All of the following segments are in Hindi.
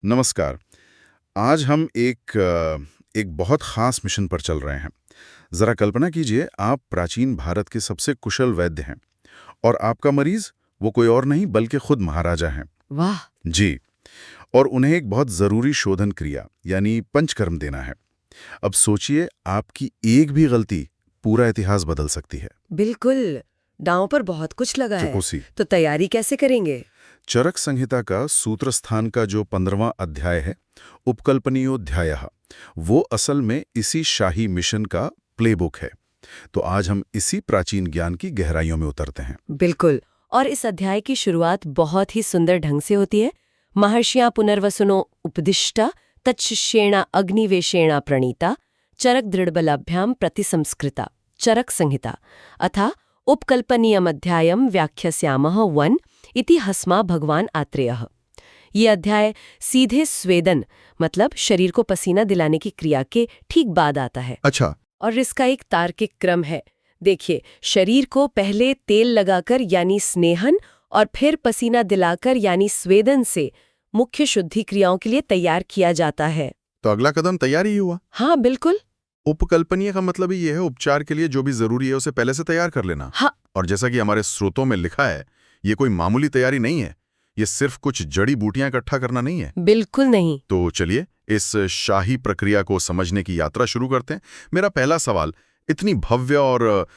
नमस्कार। आज हम एक बहुत खास मिशन पर चल रहे हैं। जरा कल्पना कीजिए, आप प्राचीन भारत के सबसे कुशल वैद्य हैं और आपका मरीज वो कोई और नहीं बल्कि खुद महाराजा हैं। वाह। जी। और उन्हें एक बहुत जरूरी शोधन क्रिया यानी पंचकर्म देना है। अब सोचिए, आपकी एक भी गलती पूरा इतिहास बदल सकती है। बिल्कुल। दांव पर बहुत कुछ लगा है। चुकोसी। तो तैयारी कैसे करेंगे? चरक संहिता का सूत्र स्थान का जो 15वां अध्याय है, उपकल्पनीयोध्यायः, वो असल में इसी शाही मिशन का प्लेबुक है। तो आज हम इसी प्राचीन ज्ञान की गहराइयों में उतरते हैं। बिल्कुल। और इस अध्याय की शुरुआत बहुत ही सुंदर ढंग से होती है। महर्षियां पुनर्वसुनो उपदिष्टा तत्शिष्येण अग्निवेशेण प्रणीता चरक दृढ़बलाभ्याम प्रतिसंस्कृता चरक संहिता अथा उपकल्पनीयमध्यायम व्याख्यास्यामः 1 इति हस्मा भगवान आत्रेयः। ये अध्याय सीधे स्वेदन मतलब शरीर को पसीना दिलाने की क्रिया के ठीक बाद आता है। अच्छा। और इसका एक तार्किक क्रम है। देखिए, शरीर को पहले तेल लगाकर यानी स्नेहन और फिर पसीना दिलाकर यानी स्वेदन से मुख्य शुद्धि क्रियाओं के लिए तैयार किया जाता है। तो अगला कदम तैयारी ही हुआ। हाँ बिल्कुल। उपकल्पनीय का मतलब ही ये है उपचार के लिए जो भी जरूरी है उसे पहले से तैयार कर लेना। हाँ। और जैसा कि हमारे स्रोतों में लिखा है, ये कोई मामूली तैयारी नहीं है। ये सिर्फ कुछ जड़ी बूटियां इकट्ठा करना नहीं है। बिल्कुल नहीं। तो चलिए इस शाही प्रक्रिया को समझने की यात्रा शुरू करते हैं। मेरा पहला सवाल, इतनी भव्य और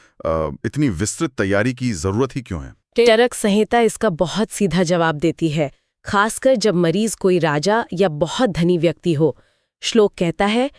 इतनी विस्तृत तैयारी की जरूरत ही क्यों है? चरक संहिता इसका बहुत सीधा जवाब देती है, खासकर जब मरीज कोई राजा या बहुत धनी व्यक्ति हो। श्लोक कहता है,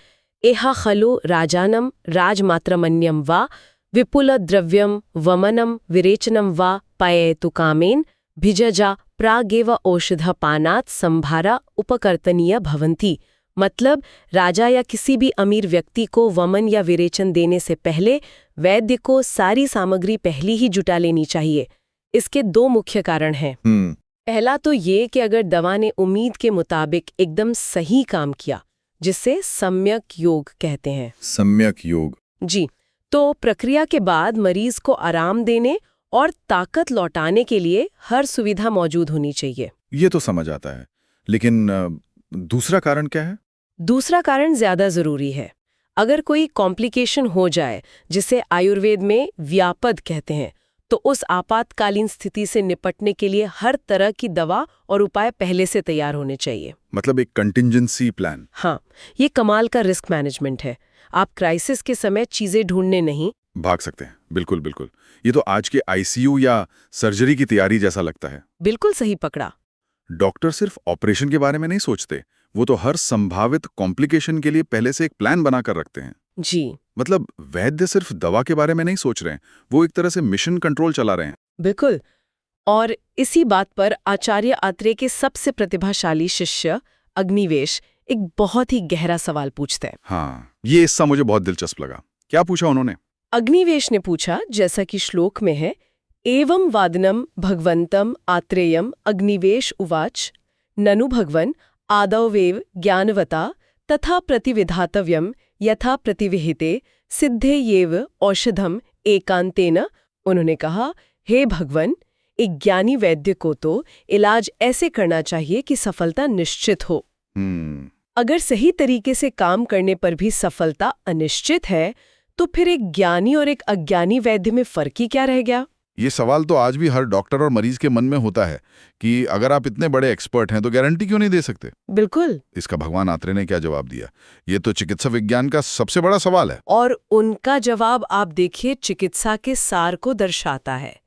एहा खलु राजानम राजमात्रमन्यम वा विपुल द्रव्यम वमनम विरेचनम वा पायेतु कामेन भिजजा प्रागेव औषध पानात संभारा उपकर्तनीय भवंती। मतलब राजा या किसी भी अमीर व्यक्ति को वमन या विरेचन देने से पहले वैद्य को सारी सामग्री पहले ही जुटा लेनी चाहिए। इसके दो मुख्य कारण हैं। पहला तो ये कि अगर दवा ने उम्मीद के मुताबिक एकदम सही काम किया, जिसे सम्यक योग कहते हैं। सम्यक योग। जी। तो प्रक्रिया के बाद मरीज को आराम देने और ताकत लौटाने के लिए हर सुविधा मौजूद होनी चाहिए। ये तो समझ आता है, लेकिन दूसरा कारण क्या है? दूसरा कारण ज्यादा जरूरी है। अगर कोई कॉम्प्लिकेशन हो जाए, जिसे आयुर्वेद में व्यापद कहते हैं, तो उस आपातकालीन स्थिति से निपटने के लिए हर तरह की दवा और उपाय पहले से तैयार होने चाहिए। मतलब एक कंटिंजेंसी प्लान। हाँ, ये कमाल का रिस्क मैनेजमेंट है। आप क्राइसिस के समय चीजें ढूंढने नहीं भाग सकते हैं। बिल्कुल बिल्कुल। ये तो आज के आईसीयू या सर्जरी की तैयारी जैसा लगता है। बिल्कुल सही पकड़ा। डॉक्टर सिर्फ ऑपरेशन के बारे में नहीं सोचते, वो तो हर संभावित कॉम्प्लिकेशन के लिए पहले से एक प्लान बनाकर रखते हैं। जी। मतलब वैद्य सिर्फ दवा के बारे में नहीं सोच रहे हैं, वो एक तरह से मिशन कंट्रोल चला रहे हैं। बिल्कुल। और इसी बात पर आचार्य आत्रेय के सबसे प्रतिभाशाली शिष्य अग्निवेश एक बहुत ही गहरा सवाल पूछते हैं। हाँ, ये हिस्सा मुझे बहुत दिलचस्प लगा। क्या पूछा उन्होंने? अग्निवेश ने पूछा, जैसा कि श्लोक में है, एवं वादनम भगवंतम आत्रेयम अग्निवेश उवाच ननु भगवन आदौवेव ज्ञानवता तथा प्रतिविधातव्यम यथा प्रतिविहिते सिद्धे येव औषधम एकांतेन। उन्होंने कहा, हे भगवन, एक ज्ञानी वैद्य को तो इलाज ऐसे करना चाहिए कि सफलता निश्चित हो। अगर सही तरीके से काम करने पर भी सफलता अनिश्चित है, तो फिर एक ज्ञानी और एक अज्ञानी वैद्य में फर्क ही क्या रह गया? ये सवाल तो आज भी हर डॉक्टर और मरीज के मन में होता है कि अगर आप इतने बड़े एक्सपर्ट हैं तो गारंटी क्यों नहीं दे सकते? बिल्कुल। इसका भगवान आत्रेय ने क्या जवाब दिया? ये तो चिकित्सा विज्ञान का सबसे बड़ा सवाल है। और उनका जवाब आप देखिए, चिकित्सा के सार को दर्शाता है।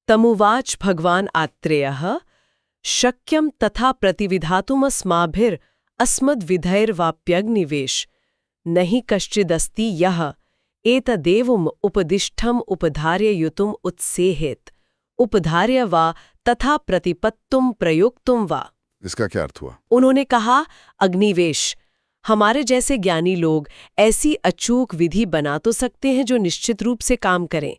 तमुवाच भगवान आत्रेयः शक्यम तथा प्रतिविधातुमस्माभिर अस्मद्विधैर्वाप्यग्निवेश नहि कश्चिदस्ति यः एतदेवम् उपदिष्टम् उपधार्य युतुम् उत्सेहेत उपधार्य वा तथा प्रतिपत्तुम प्रयुक्तुम वा। इसका क्या अर्थ हुआ? उन्होंने कहा, अग्निवेश, हमारे जैसे ज्ञानी लोग ऐसी अचूक विधि बना तो सकते हैं जो निश्चित रूप से काम करें,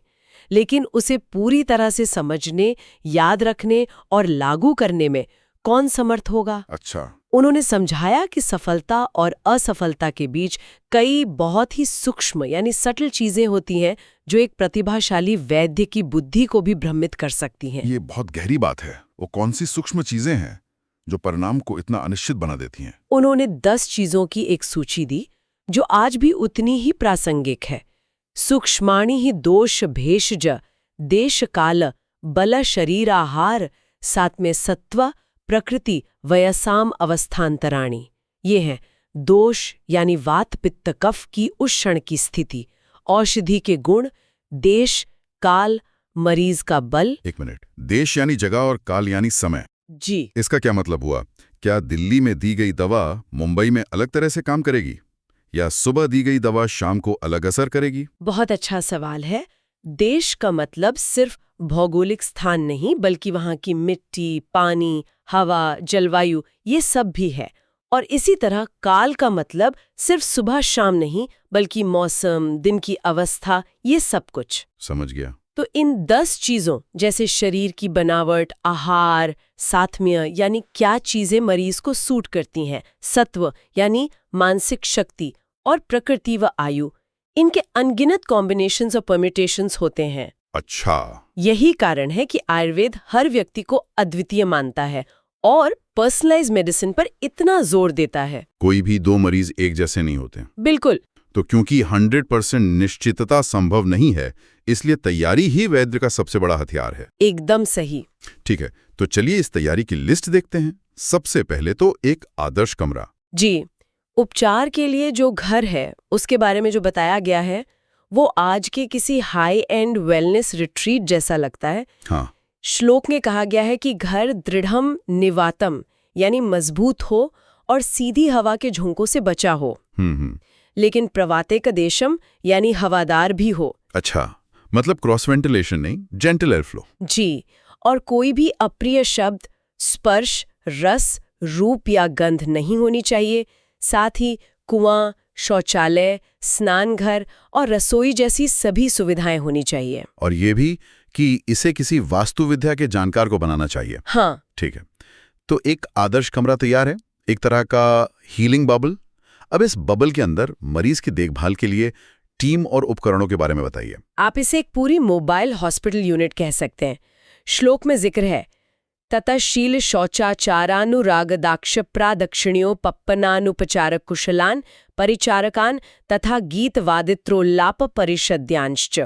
लेकिन उसे पूरी तरह से समझने, याद रखने और लागू करने में कौन समर्थ होगा? अच्छा। उन्होंने समझाया कि सफलता और असफलता के बीच कई बहुत ही सूक्ष्म यानी सटल चीजें होती हैं जो एक प्रतिभाशाली वैद्य की बुद्धि को भी भ्रमित कर सकती हैं। ये बहुत गहरी बात है। वो कौन सी सूक्ष्म चीजें हैं? जो परिणाम को इतना अनिश्चित बना देती हैं? उन्होंने 10 चीजों की एक सूची दी जो आज भी उतनी ही प्रासंगिक है। सूक्ष्माणि ही दोष भेषज देश काल बल शरीर आहार, साथ में सत्व प्रकृति वयसाम अवस्थांतराणी। ये हैं दोष यानी वात पित्त कफ की उस क्षण की स्थिति, औषधि के गुण, देश काल मरीज का बल। एक मिनट, देश यानी जगह और काल यानी समय। जी इसका क्या मतलब हुआ? क्या दिल्ली में दी गई दवा मुंबई में अलग तरह से काम करेगी, या सुबह दी गई दवा शाम को अलग असर करेगी? बहुत अच्छा सवाल है। देश का मतलब सिर्फ भौगोलिक स्थान नहीं, बल्कि वहाँ की मिट्टी, पानी, हवा, जलवायु, ये सब भी है। और इसी तरह काल का मतलब सिर्फ सुबह शाम नहीं, बल्कि मौसम, दिन की अवस्था, ये सब कुछ। समझ गया। तो इन 10 चीजों जैसे शरीर की बनावट, आहार, साथम्य यानी क्या चीजें मरीज को सूट करती हैं, सत्व यानी मानसिक शक्ति, और प्रकृति व आयु, इनके अनगिनत कॉम्बिनेशंस और परम्यूटेशंस होते हैं। अच्छा, यही कारण है कि आयुर्वेद हर व्यक्ति को अद्वितीय मानता है और पर्सनलाइज्ड मेडिसिन पर इतना जोर देता है। कोई भी 2 मरीज एक जैसे नहीं होते। बिल्कुल। तो क्योंकि 100% निश्चितता संभव नहीं है, इसलिए तैयारी ही वैद्य का सबसे बड़ा हथियार है। एकदम सही। ठीक है, तो चलिए इस तैयारी की लिस्ट देखते हैं। सबसे पहले तो एक आदर्श कमरा। जी, उपचार के लिए जो घर है उसके बारे में जो बताया गया है वो आज के किसी हाई एंड वेलनेस रिट्रीट जैसा लगता है। हाँ, श्लोक में कहा गया है कि घर दृढ़म निवातम यानी मजबूत हो और सीधी हवा के झोंकों से बचा हो, लेकिन प्रवाते का देशम यानी हवादार भी हो। अच्छा, मतलब क्रॉस वेंटिलेशन नहीं, जेंटल एयर फ्लो। जी, और कोई भी अप्रिय शब्द, स्पर्श, रस, रूप या गंध नहीं होनी चाहिए। साथ ही कुआं, शौचालय, स्नान घर और रसोई जैसी सभी सुविधाएं होनी चाहिए। और ये भी कि इसे किसी वास्तुविद्या के जानकार को बनाना चाहिए। हाँ, ठीक है, तो एक आदर्श कमरा तैयार है, एक तरह का हीलिंग बबल। अब इस बबल के अंदर मरीज की देखभाल के लिए टीम और उपकरणों के बारे में बताइए। आप इसे एक पूरी मोबाइल हॉस्पिटल यूनिट कह सकते हैं। श्लोक में जिक्र है ततशील शौचाचारानुराग दाक्ष प्रादक्षिण्यो पप्पनानुपचारक कुशलान परिचारकान तथा गीत वादित्रोल्लाप परिषद्यांश्च।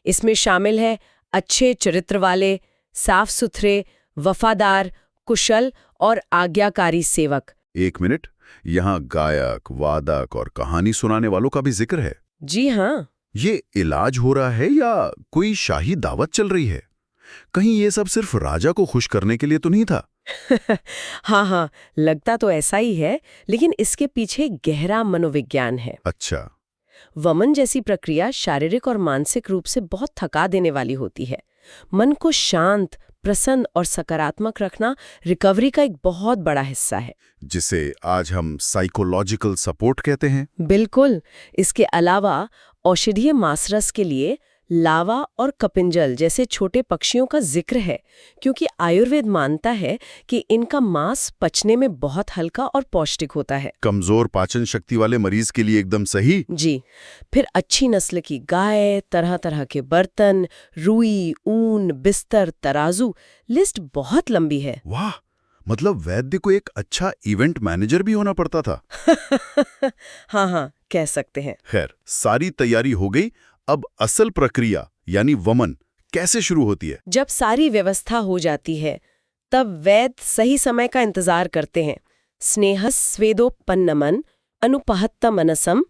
इसमें शामिल है अच्छे चरित्र वाले, साफ सुथरे, वफादार, कुशल और आज्ञाकारी सेवक। एक मिनट, यहाँ गायक, वादक और कहानी सुनाने वालों का भी जिक्र है। जी हाँ। ये इलाज हो रहा है या कोई शाही दावत चल रही है? कहीं ये सब सिर्फ राजा को खुश करने के लिए तो नहीं था? हाँ, लगता तो ऐसा ही है, लेकिन इसके पीछे गहरा मनोविज्ञान है। अच्छा। वमन जैसी प्रक्रिया शारीरिक और मानसिक रूप से बहुत थका देने वाली होती है। मन को शांत, प्रसन्न और सकारात्मक रखना रिकवरी का एक बहुत बड़ा हिस्सा है, जिसे आज हम साइकोलॉजिकल सपोर्ट कहते हैं। बिल्कुल। इसके अलावा औषधीय मांसरस के लिए लावा और कपिंजल जैसे छोटे पक्षियों का जिक्र है, क्योंकि आयुर्वेद मानता है कि इनका मांस पचने में बहुत हल्का और पौष्टिक होता है। कमजोर पाचन शक्ति वाले मरीज के लिए एकदम सही। जी, फिर अच्छी नस्ल की गाय, तरह तरह के बर्तन, रुई, ऊन, बिस्तर, तराजू, लिस्ट बहुत लंबी है। वाह, मतलब वैद्य को एक अच्छा इवेंट मैनेजर भी होना पड़ता था। हाँ, कह सकते हैं। खैर, सारी तैयारी हो गई। अब असल प्रक्रिया यानी वमन कैसे शुरू होती है? जब सारी व्यवस्था हो जाती है तब वैद्य सही समय का इंतजार करते हैं। स्नेहस स्वेदोपन्नमन अनुपहत्त मनसम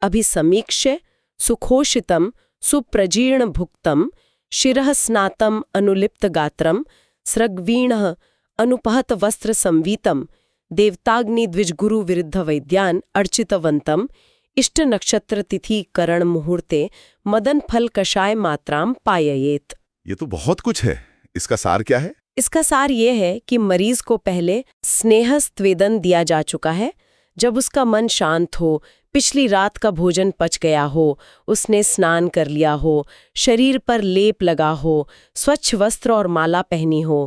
अभिसमीक्ष्य सुखोषितम सुप्रजीर्ण भुक्तम शिरः स्नातम अनुलिप्त गात्रम स्रग्वीणः अनुपहत वस्त्र संवीतम देवताग्नि द्विजगुरु विरुद्ध वैद्यान अर्चितवंतम इष्ट नक्षत्र तिथि करण मुहूर्ते मदन फल कषाय मात्राम पाययेत। ये तो बहुत कुछ है। इसका सार क्या है? इसका सार ये है कि मरीज को पहले स्नेहस्त्वेदन दिया जा चुका है। जब उसका मन शांत हो, पिछली रात का भोजन पच गया हो, उसने स्नान कर लिया हो, शरीर पर लेप लगा हो, स्वच्छ वस्त्र और माला पहनी हो,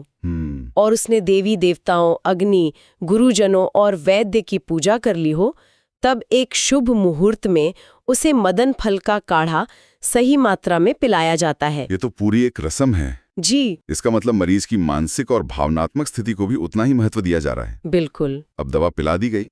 और उसने देवी देवताओं, अग्नि, गुरुजनों और वैद्य की पूजा कर ली हो, तब एक शुभ मुहूर्त में उसे मदन फल का काढ़ा सही मात्रा में पिलाया जाता है। ये तो पूरी एक रस्म है। जी इसका मतलब मरीज की मानसिक और भावनात्मक स्थिति को भी उतना ही महत्व दिया जा रहा है। बिल्कुल। अब दवा पिला दी गई,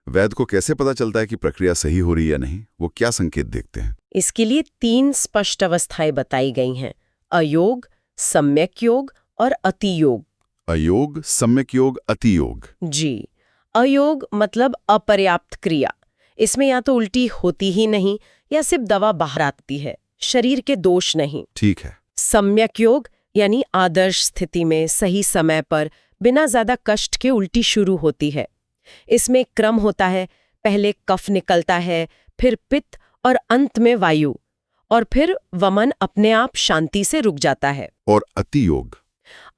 वैद्य को कैसे पता चलता है कि प्रक्रिया सही हो रही है या नहीं? वो क्या संकेत देखते हैं? इसके लिए 3 स्पष्ट अवस्थाएं बताई गई हैं: अयोग, सम्यक योग और अतियोग। अयोग, सम्यक योग, अतियोग। जी। अयोग मतलब अपर्याप्त क्रिया। इसमें या तो उल्टी होती ही नहीं या सिर्फ दवा बाहर आती है, शरीर के दोष नहीं। ठीक है। सम्यक योग यानी आदर्श स्थिति में सही समय पर बिना ज्यादा कष्ट के उल्टी शुरू होती है। इसमें एक क्रम होता है, पहले कफ निकलता है, फिर पित्त और अंत में वायु, और फिर वमन अपने आप शांति से रुक जाता है। और अतियोग?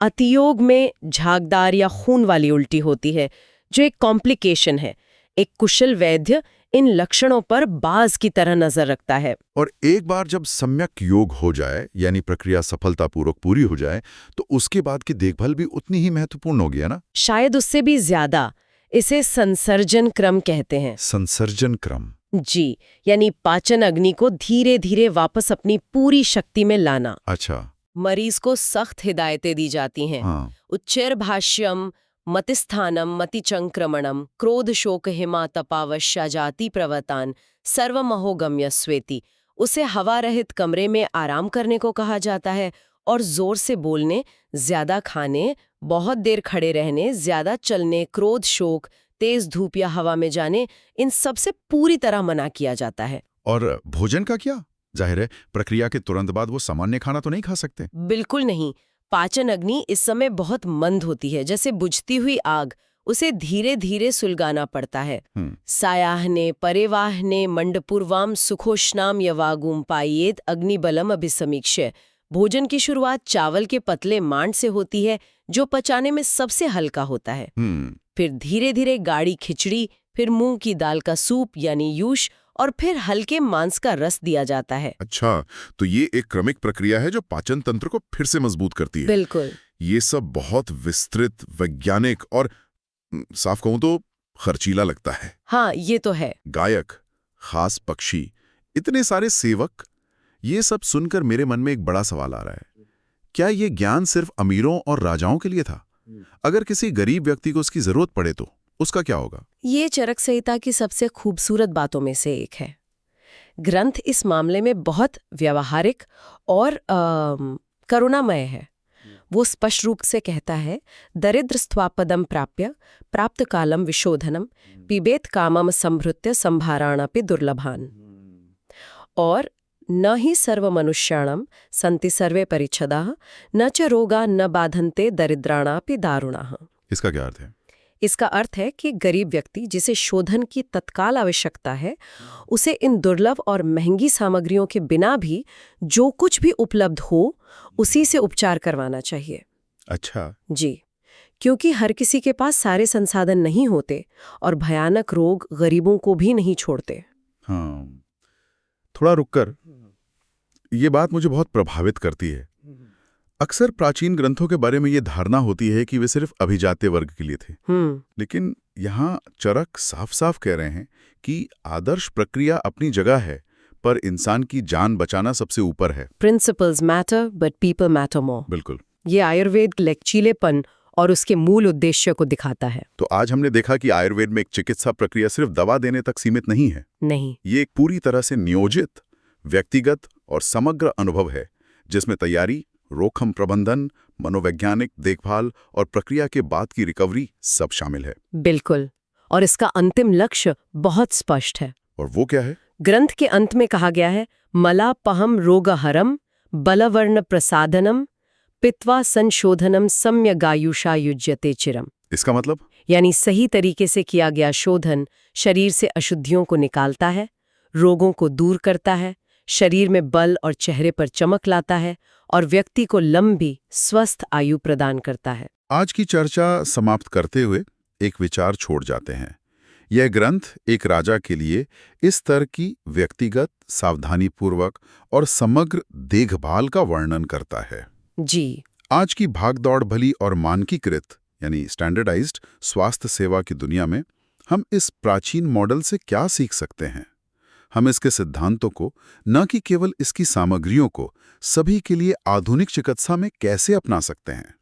अतियोग में झागदार या खून वाली उल्टी होती है, जो एक कॉम्प्लिकेशन है। एक कुशल वैद्य इन लक्षणों पर बाज की तरह नजर रखता है। और एक बार जब सम्यक योग हो जाए, यानी प्रक्रिया सफलतापूर्वक पूरी हो जाए, तो उसके बाद की देखभाल भी उतनी ही महत्वपूर्ण होगी, है ना? शायद उससे भी ज्यादा। इसे संसर्जन क्रम कहते हैं। संसर्जन क्रम? जी, यानी पाचन अग्नि को धीरे धीरे वापस अपनी पूरी शक्ति में लाना। अच्छा। मरीज को सख्त हिदायतें दी जाती हैं। हाँ। उच्चैर्भाष्यम, मतिस्थानम, मतिचंक्रमणम, क्रोध शोक हिमातपावश्या जाति प्रवतान, सर्वमहोगम्य स्वेति। उसे हवा रहित कमरे में आराम करने को कहा जाता है और जोर से बोलने, ज्यादा खाने, बहुत देर खड़े रहने, ज्यादा चलने, क्रोध शोक, तेज धूप या हवा में जाने, इन सब से पूरी तरह मना किया जाता है। और भोजन का क्या? जाहिर है प्रक्रिया के तुरंत बाद वो सामान्य खाना तो नहीं खा सकते। बिल्कुल नहीं। पाचन अग्नि इस समय बहुत मंद होती है, जैसे बुझती हुई आग। उसे धीरे धीरे सुलगाना पड़ता है। सायाहने परेवाहने मंडपूर्वाम सुखोष्णाम यवागुम पायेत अग्निबलम अभिसमीक्ष्य। भोजन की शुरुआत चावल के पतले मांड से होती है, जो पचाने में सबसे हल्का होता है। फिर धीरे धीरे गाढ़ी खिचड़ी, फिर मूंग की दाल का सूप यानी यूश, और फिर हल्के मांस का रस दिया जाता है। अच्छा, तो ये एक क्रमिक प्रक्रिया है जो पाचन तंत्र को फिर से मजबूत करती है। बिल्कुल। ये सब बहुत विस्तृत, वैज्ञानिक और साफ कहूं तो खर्चीला लगता है। हाँ, ये तो है। गायक, खास पक्षी, इतने सारे सेवक, ये सब सुनकर मेरे मन में एक बड़ा सवाल आ रहा है। क्या ये ज्ञान सिर्फ अमीरों और राजाओं के लिए था? अगर किसी गरीब व्यक्ति को उसकी जरूरत पड़े तो उसका क्या होगा? ये चरक संहिता की सबसे खूबसूरत बातों में से एक है। ग्रंथ इस मामले में बहुत व्यवहारिक और करुणामय है। वो स्पष्ट रूप से कहता है, दरिद्र स्वापदम प्राप्य प्राप्त कालम विशोधनम पिबेत कामम संभृत्य संभाराणापि दुर्लभान। और न ही सर्व मनुष्याणम संति सर्वे परिच्छदाः न च रोगा न बाधन्ते दरिद्राणापि दारुणाः। इसका क्या अर्थ है? इसका अर्थ है कि गरीब व्यक्ति जिसे शोधन की तत्काल आवश्यकता है, उसे इन दुर्लभ और महंगी सामग्रियों के बिना भी जो कुछ भी उपलब्ध हो उसी से उपचार करवाना चाहिए। अच्छा। जी, क्योंकि हर किसी के पास सारे संसाधन नहीं होते और भयानक रोग गरीबों को भी नहीं छोड़ते। हाँ, थोड़ा रुककर, ये बात मुझे बहुत प्रभावित करती है। अक्सर प्राचीन ग्रंथों के बारे में ये धारणा होती है कि वे सिर्फ अभिजात्य वर्ग के लिए थे। लेकिन यहाँ चरक साफ साफ कह रहे हैं कि आदर्श प्रक्रिया अपनी जगह है, पर इंसान की जान बचाना सबसे ऊपर है। Principles matter but people matter more. बिल्कुल। ये आयुर्वेद लचीलेपन और उसके मूल उद्देश्य को दिखाता है। तो आज हमने देखा कि आयुर्वेद में एक चिकित्सा प्रक्रिया सिर्फ दवा देने तक सीमित नहीं है। नहीं, ये एक पूरी तरह से नियोजित, व्यक्तिगत और समग्र अनुभव है, जिसमें तैयारी, रोकथाम प्रबंधन, मनोवैज्ञानिक देखभाल और प्रक्रिया के बाद की रिकवरी सब शामिल है। बिल्कुल। और इसका अंतिम लक्ष्य बहुत स्पष्ट है। और वो क्या है? ग्रंथ के अंत में कहा गया है, मलापहम रोगहरम बलवर्ण प्रसादनम पित्वा संशोधनम सम्यगायुषा युज्यते चिरम। इसका मतलब? यानी सही तरीके से किया गया शोधन शरीर से अशुद्धियों को निकालता है, रोगों को दूर करता है, शरीर में बल और चेहरे पर चमक लाता है और व्यक्ति को लंबी स्वस्थ आयु प्रदान करता है। आज की चर्चा समाप्त करते हुए एक विचार छोड़ जाते हैं। यह ग्रंथ एक राजा के लिए इस स्तर की व्यक्तिगत, सावधानीपूर्वक और समग्र देखभाल का वर्णन करता है। जी। आज की भागदौड़ भली और मानकीकृत यानी स्टैंडर्डाइज्ड स्वास्थ्य सेवा की दुनिया में हम इस प्राचीन मॉडल से क्या सीख सकते हैं? हम इसके सिद्धांतों को, न कि केवल इसकी सामग्रियों को, सभी के लिए आधुनिक चिकित्सा में कैसे अपना सकते हैं।